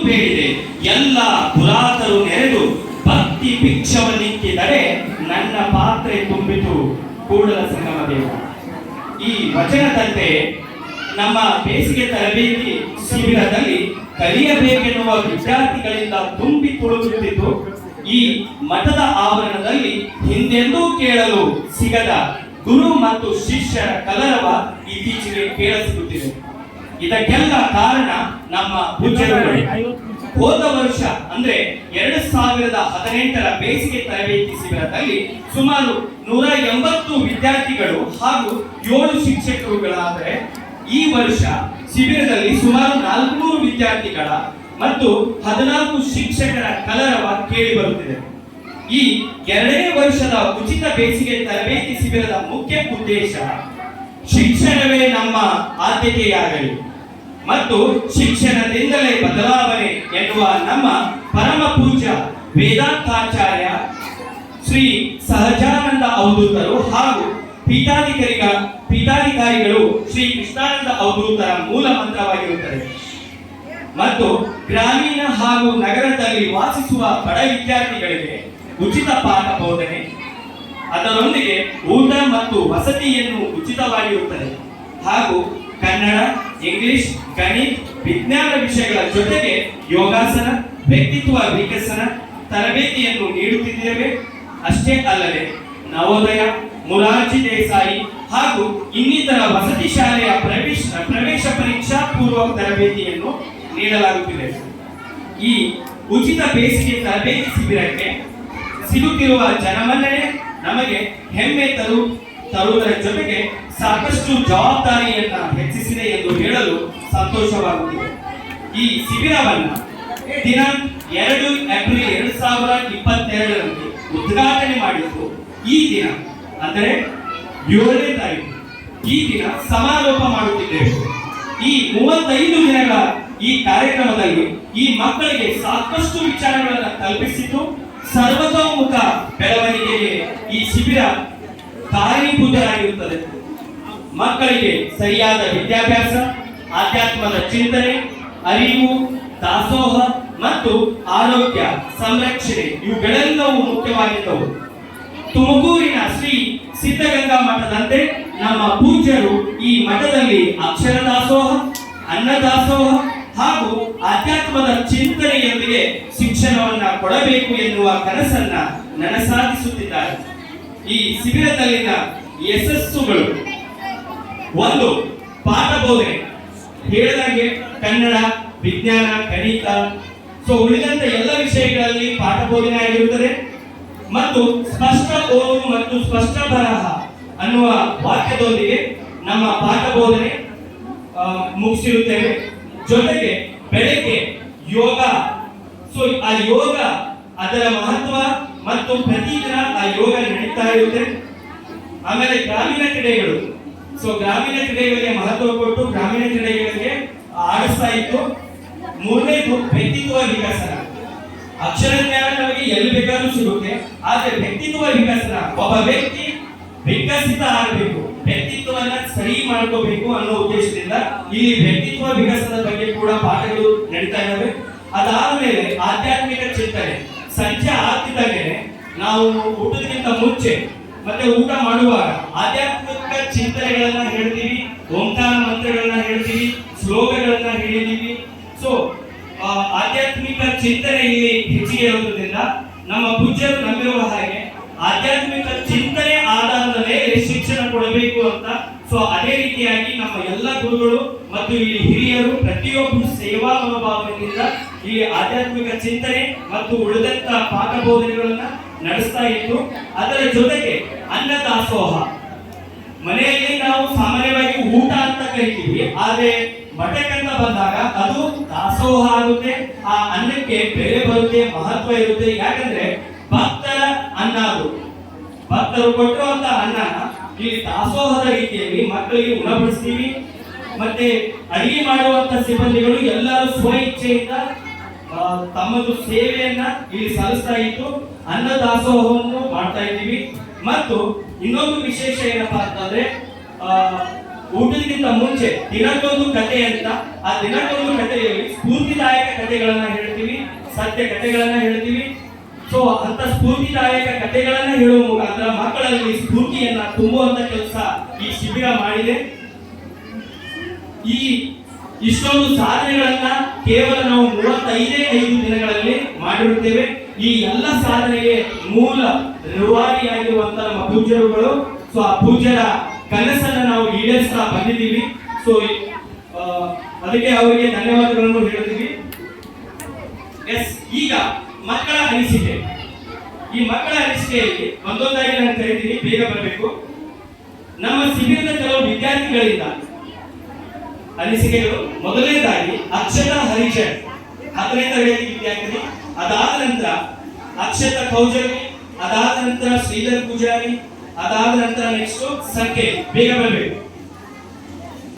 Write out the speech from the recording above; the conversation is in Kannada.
ಬೇಡಿದೆ ಎಲ್ಲ ಪುರಾತರು ನೆರೆದು ಭಕ್ತಿ ಭಿಕ್ಷವನ್ನಿಕ್ಕಿದರೆ ನನ್ನ ಪಾತ್ರೆ ತುಂಬಿತು ಕೂಡಲ ಸಂಗಮ ದೇವ. ಈ ವಚನದಂತೆ ನಮ್ಮ ಬೇಸಿಗೆ ತರಬೇತಿ ಶಿಬಿರದಲ್ಲಿ ಕಲಿಯಬೇಕೆನ್ನುವ ವಿದ್ಯಾರ್ಥಿಗಳಿಂದ ತುಂಬಿ ತುಳುಕುತ್ತಿದ್ದು ಈ ಮಠದ ಆವರಣದಲ್ಲಿ ಹಿಂದೆಂದೂ ಕೇಳಲು ಸಿಗದ ಗುರು ಮತ್ತು ಶಿಷ್ಯರ ಕಲರವ ಇತ್ತೀಚೆಗೆ ಕೇಳಿಸುತ್ತಿದೆ. ಇದಕ್ಕೆಲ್ಲ ಕಾರಣ ನಮ್ಮ ಪೂಜ್ಯರುಗಳೇ. ಹೋದ ವರ್ಷ ಅಂದ್ರೆ 2018ರ ಬೇಸಿಗೆ ತರಬೇತಿ ಶಿಬಿರದಲ್ಲಿ ಸುಮಾರು 180 ವಿದ್ಯಾರ್ಥಿಗಳು ಹಾಗೂ 7 ಶಿಕ್ಷಕರುಗಳಾದರೆ ಈ ವರ್ಷ ಶಿಬಿರದಲ್ಲಿ ಸುಮಾರು 400 ವಿದ್ಯಾರ್ಥಿಗಳ ಮತ್ತು 14 ಶಿಕ್ಷಕರ ಕಲರವ ಕೇಳಿ ಬರುತ್ತಿದೆ. ಈ 2ನೇ ವರ್ಷದ ಉಚಿತ ಬೇಸಿಗೆ ತರಬೇತಿ ಶಿಬಿರದ ಮುಖ್ಯ ಉದ್ದೇಶ ಶಿಕ್ಷಣವೇ ನಮ್ಮ ಆದ್ಯತೆಯಾಗಲಿ ಮತ್ತು ಶಿಕ್ಷಣದಿಂದಲೇ ಬದಲಾವಣೆ ಎನ್ನುವ ನಮ್ಮ ಪರಮ ಪೂಜ್ಯ ವೇದಾಂತಾಚಾರ್ಯ ಶ್ರೀ ಸಹಜಾನಂದ ಅವಧೂತರು ಹಾಗೂ ಪೀಠಾಧಿಕಾರಿಗಳು ಶ್ರೀ ಕೃಷ್ಣಾನಂದ ಅವಧೂತರ ಮೂಲ ಮಂತ್ರವಾಗಿರುತ್ತದೆ. ಮತ್ತು ಗ್ರಾಮೀಣ ಹಾಗೂ ನಗರದಲ್ಲಿ ವಾಸಿಸುವ ಬಡ ವಿದ್ಯಾರ್ಥಿಗಳಿಗೆ ಉಚಿತ ಪಾಠ ಬೋಧನೆ, ಅದರೊಂದಿಗೆ ಊಟ ಮತ್ತು ವಸತಿಯನ್ನು ಉಚಿತವಾಗಿರುತ್ತದೆ. ಹಾಗೂ ಕನ್ನಡ, ಇಂಗ್ಲಿಷ್, ಗಣಿತ, ವಿಜ್ಞಾನ ವಿಷಯಗಳ ಜೊತೆಗೆ ಯೋಗಾಸನ, ವ್ಯಕ್ತಿತ್ವ ವಿಕಸನ ತರಬೇತಿಯನ್ನು ನೀಡುತ್ತಿದ್ದೇವೆ. ಅಷ್ಟೇ ಅಲ್ಲದೆ ನವೋದಯ, ಮೊರಾರ್ಜಿ ದೇಸಾಯಿ ಹಾಗೂ ಇನ್ನಿತರ ವಸತಿ ಶಾಲೆಯ ಪ್ರವೇಶ ಪರೀಕ್ಷಾ ಪೂರ್ವ ತರಬೇತಿಯನ್ನು ನೀಡಲಾಗುತ್ತಿದೆ. ಈ ಉಚಿತ ಬೇಸಿಗೆ ತರಬೇತಿ ಶಿಬಿರಕ್ಕೆ ಸಿಗುತ್ತಿರುವ ಜನಮನ್ನಣೆ ನಮಗೆ ಹೆಮ್ಮೆ ತರುವುದರ ಜೊತೆಗೆ ಸಾಕಷ್ಟು ಜವಾಬ್ದಾರಿಯನ್ನ ಹೆಚ್ಚಿಸಿದೆ ಎಂದು ಹೇಳಲು ಸಂತೋಷವಾಗುತ್ತಿದೆ. ಈ ಶಿಬಿರವನ್ನು ದಿನಾಂಕ 2 ಏಪ್ರಿಲ್ 2022ರಂದು ಉದ್ಘಾಟನೆ ಮಾಡಿದ್ದು ಈ ದಿನ ಅಂದರೆ 7ನೇ ತಾರೀಕು ಈ ದಿನ ಸಮಾರೋಪ ಮಾಡುತ್ತಿದ್ದೇವೆ. ಈ 35 ದಿನಗಳ ಈ ಕಾರ್ಯಕ್ರಮದಲ್ಲಿ ಈ ಮಕ್ಕಳಿಗೆ ಸಾಕಷ್ಟು ವಿಚಾರಗಳನ್ನು ಕಲ್ಪಿಸಿದ್ದು ಸರ್ವತೋಮುಖ ಬೆಳವಣಿಗೆಗೆ ಈ ಶಿಬಿರ ಕಾರಣೀಭೂತರಾಗಿರುತ್ತದೆ. ಮಕ್ಕಳಿಗೆ ಸರಿಯಾದ ವಿದ್ಯಾಭ್ಯಾಸ, ಆಧ್ಯಾತ್ಮದ ಚಿಂತನೆ, ಅರಿವು, ದಾಸೋಹ ಮತ್ತು ಆರೋಗ್ಯ ಸಂರಕ್ಷಣೆ ಇವುಗಳೆಲ್ಲವೂ ಮುಖ್ಯವಾಗಿದ್ದವು. ತುಮಕೂರಿನ ಶ್ರೀ ಸಿದ್ಧಗಂಗಾ ಮಠದಂತೆ ನಮ್ಮ ಪೂಜ್ಯರು ಈ ಮಠದಲ್ಲಿ ಅಕ್ಷರ ದಾಸೋಹ, ಅನ್ನ ದಾಸೋಹ ಹಾಗೂ ಆಧ್ಯಾತ್ಮದ ಚಿಂತನೆಯೊಂದಿಗೆ ಶಿಕ್ಷಣವನ್ನ ಕೊಡಬೇಕು ಎನ್ನುವ ಕನಸನ್ನ ನನಸಾಗಿಸುತ್ತಿದ್ದಾರೆ. ಈ ಶಿಬಿರದಲ್ಲಿನ ಯಶಸ್ಸುಗಳು: 1. ಪಾಠ ಬೋಧನೆ. ಹೇಳಿದಂಗೆ ಕನ್ನಡ, ವಿಜ್ಞಾನ, ಗಣಿತ ಉಳಿದಂತೆ ಎಲ್ಲ ವಿಷಯಗಳಲ್ಲಿ ಪಾಠ ಬೋಧನೆ ಆಗಿರುತ್ತದೆ. ಮತ್ತು ಸ್ಪಷ್ಟ ಓದು ಮತ್ತು ಸ್ಪಷ್ಟ ಬರಹ ಅನ್ನುವ ವಾಕ್ಯದೊಂದಿಗೆ ನಮ್ಮ ಪಾಠ ಬೋಧನೆ ಮುಗಿಸಿರುತ್ತೇವೆ. ಜೊತೆಗೆ ಬೆಳಗ್ಗೆ ಯೋಗ, ಆ ಯೋಗ ಅದರ ಮಹತ್ವ ಮತ್ತು ಪ್ರತಿದಿನ ಆ ಯೋಗ ನಡೀತಾ ಇರುತ್ತೆ. ಆಮೇಲೆ ಗ್ರಾಮೀಣ ಕ್ರೀಡೆಗಳು, ಗ್ರಾಮೀಣ ಕ್ರೀಡೆಗಳಿಗೆ ಮಹತ್ವ ಕೊಟ್ಟು ಗ್ರಾಮೀಣ ಕ್ರೀಡೆಗಳಿಗೆ ಆಡಿಸ್ತಾ ಇತ್ತು. 3ನೇದು ವ್ಯಕ್ತಿತ್ವ ವಿಕಸನ. ಅಕ್ಷರ ಜ್ಞಾನ ನಮಗೆ ಎಲ್ಲಿ ಬೇಕಾದ್ರೂ ಸಿಗುತ್ತೆ, ಆದ್ರೆ ವ್ಯಕ್ತಿತ್ವ ವಿಕಸನ, ಒಬ್ಬ ವ್ಯಕ್ತಿ ವಿಕಸಿತ ಆಗಬೇಕು, ವ್ಯಕ್ತಿತ್ವವನ್ನ ಸರಿ ಮಾಡ್ಕೋಬೇಕು ಅನ್ನೋ ಉದ್ದೇಶದಿಂದ ಇಲ್ಲಿ ವ್ಯಕ್ತಿತ್ವ ವಿಕಸನದ ಬಗ್ಗೆ ಕೂಡ ಪಾಠಗಳು ನಡೀತಾ ಇದ್ದಾವೆ. ಅದಾದ್ಮೇಲೆ ಆಧ್ಯಾತ್ಮಿಕ ಚಿಂತನೆ. ಸಂಜೆ ಆಗ್ತಿದ್ದಾಗೆ ನಾವು ಊಟಕ್ಕಿಂತ ಮುಂಚೆ ಮತ್ತೆ ಊಟ ಮಾಡುವಾಗ ಆಧ್ಯಾತ್ಮಿಕ ಚಿಂತನೆಗಳನ್ನ ಹೇಳ್ತೀವಿ, ಓಂಕಾರ ಮಂತ್ರಗಳನ್ನ ಹೇಳ್ತೀವಿ, ಶ್ಲೋಕಗಳನ್ನ ಹೇಳಿದೀವಿ. ಆಧ್ಯಾತ್ಮಿಕ ಚಿಂತನೆ ಇಲ್ಲಿ ಹೆಚ್ಚಿಗೆ ಇರೋದ್ರಿಂದ ನಮ್ಮ ಪೂಜ್ಯರು ನಂಬಿರುವ ಹಾಗೆ ಆಧ್ಯಾತ್ಮಿಕ ಚಿಂತನೆ ಆಧಾರದ ಮೇಲೆ ಶಿಕ್ಷಣ ಕೊಡಬೇಕು ಅಂತ. ಅದೇ ರೀತಿಯಾಗಿ ನಮ್ಮ ಎಲ್ಲ ಗುರುಗಳು ಮತ್ತು ಇಲ್ಲಿ ಹಿರಿಯರು ಪ್ರತಿಯೊಬ್ಬರು ಸೇವಾ ಮನೋಭಾವನೆಯಿಂದ ಈ ಆಧ್ಯಾತ್ಮಿಕ ಚಿಂತನೆ ಮತ್ತು ಉಳಿದಂತ ಪಾಠ ಬೋಧನೆಗಳನ್ನ ನಡೆಸ್ತಾ ಇತ್ತು. ಅದರ ಜೊತೆಗೆ ಅನ್ನ ದಾಸೋಹ. ಮನೆಯಲ್ಲಿ ನಾವು ಸಾಮಾನ್ಯವಾಗಿ ಊಟ ಅಂತ ಕರಿತೀವಿ, ಆದ್ರೆ ಮಠಕ್ಕಂತ ಬಂದಾಗ ಅದು ದಾಸೋಹ ಆಗುತ್ತೆ. ಆ ಅನ್ನಕ್ಕೆ ಬೆಲೆ ಬರುತ್ತೆ, ಮಹತ್ವ ಇರುತ್ತೆ. ಯಾಕಂದ್ರೆ ಭಕ್ತರ ಅನ್ನ, ಅದು ಭಕ್ತರು ಕೊಟ್ಟಿರುವಂತ ಅನ್ನ ಇಲ್ಲಿ ದಾಸೋಹದ ರೀತಿಯಲ್ಲಿ ಮಕ್ಕಳಿಗೆ ಉಣಬಡಿಸ್ತೀವಿ. ಮತ್ತೆ ಅಡಿಗೆ ಮಾಡುವಂತ ಸಿಬ್ಬಂದಿಗಳು ಎಲ್ಲರೂ ಸ್ವ ಇಚ್ಛೆಯಿಂದ ತಮ್ಮದು ಸೇವೆಯನ್ನ ಇಲ್ಲಿ ಸಲ್ಲಿಸ್ತಾ ಇತ್ತು. ಅನ್ನ ದಾಸೋಹವನ್ನು ಮಾಡ್ತಾ ಇದ್ದೀವಿ. ಮತ್ತು ಇನ್ನೊಂದು ವಿಶೇಷ ಏನಪ್ಪಾ ಅಂತಂದ್ರೆ ಊಟಕ್ಕಿಂತ ಮುಂಚೆ ದಿನಕ್ಕೊಂದು ಕಥೆ ಅಂತ, ಆ ದಿನಕ್ಕೊಂದು ಕಥೆಯಲ್ಲಿ ಸ್ಫೂರ್ತಿದಾಯಕ ಕಥೆಗಳನ್ನ ಹೇಳ್ತೀವಿ, ಸತ್ಯ ಕಥೆಗಳನ್ನ ಹೇಳ್ತೀವಿ. ಸೊ ಅಂತ ಸ್ಫೂರ್ತಿದಾಯಕ ಕಥೆಗಳನ್ನ ಹೇಳುವ ಮುಖಾಂತರ ಮಕ್ಕಳಲ್ಲಿ ಸ್ಫೂರ್ತಿಯನ್ನ ತುಂಬುವಂತ ಕೆಲಸ ಈ ಶಿಬಿರ ಮಾಡಿದೆ. ಈ ಇಷ್ಟೊಂದು ಸಾಧನೆಗಳನ್ನ ಕೇವಲ ನಾವು 35 ದಿನಗಳಲ್ಲಿ ಮಾಡಿರುತ್ತೇವೆ. ಈ ಎಲ್ಲ ಸಾಧನೆಗೆ ಮೂಲ ರೂವಾರಿಯಾಗಿರುವಂತ ನಮ್ಮ ಪೂಜ್ಯರುಗಳು. ಸೊ ಆ ಪೂಜ್ಯರ ಕನಸನ್ನ ನಾವು ಈಡೇರಿಸ್ತಾ ಬಂದಿದ್ದೀವಿ. ಸೊ ಅದಕ್ಕೆ ಅವರಿಗೆ ಧನ್ಯವಾದಗಳನ್ನು ಹೇಳ್ತೀವಿ. ಈಗ ಮಕ್ಕಳ ಅನಿಸಿಕೆ. ಈ ಮಕ್ಕಳ ಅನಿಸಿಕೆಯಲ್ಲಿ ಒಂದೊಂದಾಗಿ ನಾನು ಕರಿತೀನಿ, ಬೇಗ ಬರಬೇಕು. ನಮ್ಮ ಶಿಬಿರದ ಕೆಲವು ವಿದ್ಯಾರ್ಥಿಗಳಿಂದ ಅನಿಸಿಕೆಗಳು. ಮೊದಲನೇದಾಗಿ ಅಕ್ಷತಾ ಹರಿಶನ್, 10ನೇ ತರಗತಿ ವಿದ್ಯಾರ್ಥಿ. ಅದಾದ ನಂತರ ಅಕ್ಷತಾ ಕೌಜರಿ, ಅದಾದ ನಂತರ ಶ್ರೀಧರ್ ಪೂಜಾರಿ, ಅದಾದ ನಂತರ ನೆಕ್ಸ್ಟ್ ಸಂಖ್ಯೆ. ಬೇಗ ಬರಬೇಕು.